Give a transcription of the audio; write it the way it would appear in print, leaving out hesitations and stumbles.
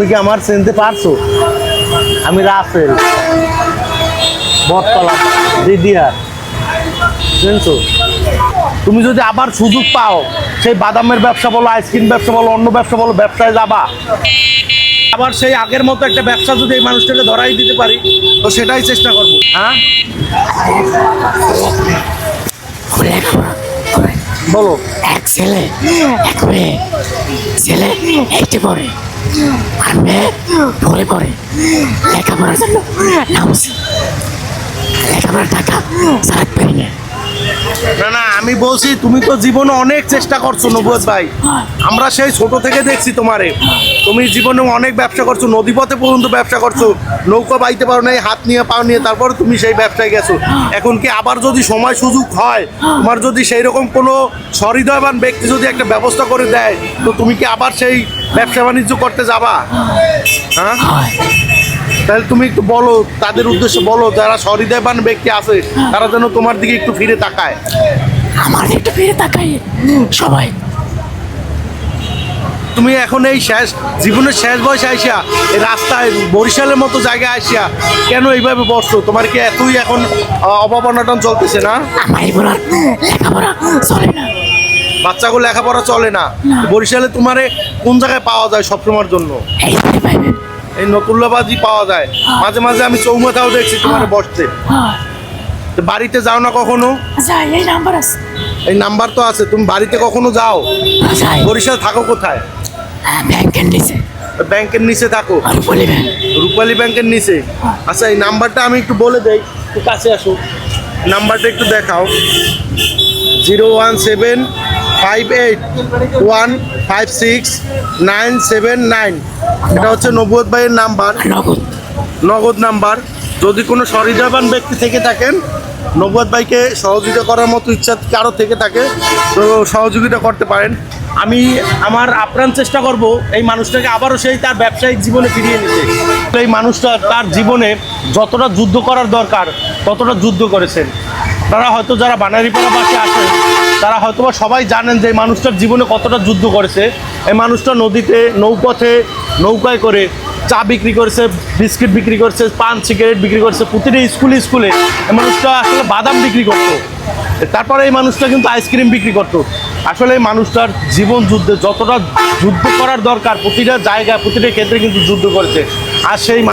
তুমি কি আমার চিনতে পারছো? আমি রাফেল, বটতলা, দিদিয়ার। চিনছো? তুমি যদি আবার সুযোগ পাও, সেই বাদামের ব্যবসা বলো, আইসক্রিম ব্যবসা বলো, অন্য ব্যবসা বলো, ব্যবসায় যাবা। আবার সেই আগের মতো একটা ব্যবসা যদি এই মানুষটাকে ধরাই দিতে পারি, তো সেটাই চেষ্টা করবো। হ্যাঁ, বলো। এক ছেলে এক মেয়ে, ছেলে এইটে পড়ে আর মেয়ে পড়ে পড়ে লেখাপড়ার জন্য নামছে, লেখাপড়ার টাকা সারাত পারি না। না না, আমি বলছি তুমি তো জীবনে অনেক চেষ্টা করছো নবুয়ত ভাই। আমরা সেই ছোট থেকে দেখছি তোমারে, তুমি জীবনে অনেক ব্যবসা করছো, নদীপথে পর্যন্ত ব্যবসা করছো, নৌকা বাইতে পারো নাই, হাত নিয়ে পাও নিয়ে, তারপর তুমি সেই ব্যবসায় গেছো। এখন কি আবার যদি সময় সুযোগ হয়, তোমার যদি সেই রকম কোনো সহৃদয়বান ব্যক্তি যদি একটা ব্যবস্থা করে দেয়, তো তুমি কি আবার সেই ব্যবসা বাণিজ্য করতে যাবা? হ্যাঁ, তাহলে তুমি একটু বলো, তাদের উদ্দেশ্যে বলো, যারা সহৃদয়বান ব্যক্তি আছে তারা যেন তোমার দিকে একটু ফিরে তাকায়। আমার একটু ফিরে তাকাই সবাই। তুমি এখন এই শেষ জীবনের শেষ বয়সে আইসা এই রাস্তায় বরিশালের মতো জায়গায় আসিয়া কেন এইভাবে বসছো? তোমার কি এতই এখন অভাব অনটন চলতেছে না? আমার এবার লেখাপড়া চলে না, বাচ্চাগুলো লেখাপড়া চলে না। বরিশালে তোমারে কোন জায়গায় পাওয়া যায় সবসময়ের জন্য? এইখানে পাইবেন। এই নতুল্লাবাজি পাওয়া যায়, মাঝে মাঝে আমি চৌমাথাও দেখছি তোমার বসতে। তো বাড়িতে যাও না কখনো? যাই, এই নাম্বার আছে। এই নাম্বার তো আছে, তুমি বাড়িতে কখনো যাও? যাই, বরিশাল থাকো কোথায়? ব্যাংকের নিচে। ব্যাংকের নিচে থাকো? আর বলি ব্যাংক। রূপালী ব্যাংকের নিচে। আচ্ছা, এই নাম্বারটা আমি একটু বলে দেই, একটু কাছে আসো, নাম্বারটা একটু দেখাও। 01758156979। এটা হচ্ছে নবুয়ত ভাইয়ের নাম্বার, নগদ। নগদ নাম্বার। যদি কোনো সহৃদয়বান ব্যক্তি থেকে থাকেন, নবুয়ত ভাইকে সহযোগিতা করার মতো ইচ্ছা কারো থেকে থাকে, তো সহযোগিতা করতে পারেন। আমি আমার আপ্রাণ চেষ্টা করব এই মানুষটাকে আবারও সেই তার ব্যবসায়িক জীবনে ফিরিয়ে নিতে। এই মানুষটা তার জীবনে যতটা যুদ্ধ করার দরকার ততটা যুদ্ধ করেছেন। তারা হয়তো যারা বানারীপাড়াবাসী আসেন তারা হয়তো বা সবাই জানেন যে এই মানুষটার জীবনে কতটা যুদ্ধ করেছে। এই মানুষটা নদীতে, নৌপথে, নৌকায় করে চা বিক্রি করেছে, বিস্কিট বিক্রি করেছে, পান সিগারেট বিক্রি করেছে, প্রতিটা স্কুলে স্কুলে এই মানুষটা আসলে বাদাম বিক্রি করতো। তারপরে এই মানুষটা কিন্তু আইসক্রিম বিক্রি করতো। আসলে এই মানুষটার জীবন যুদ্ধে যতটা যুদ্ধ করার দরকার প্রতিটা জায়গায়, প্রতিটা ক্ষেত্রে কিন্তু যুদ্ধ করেছে। আর সেই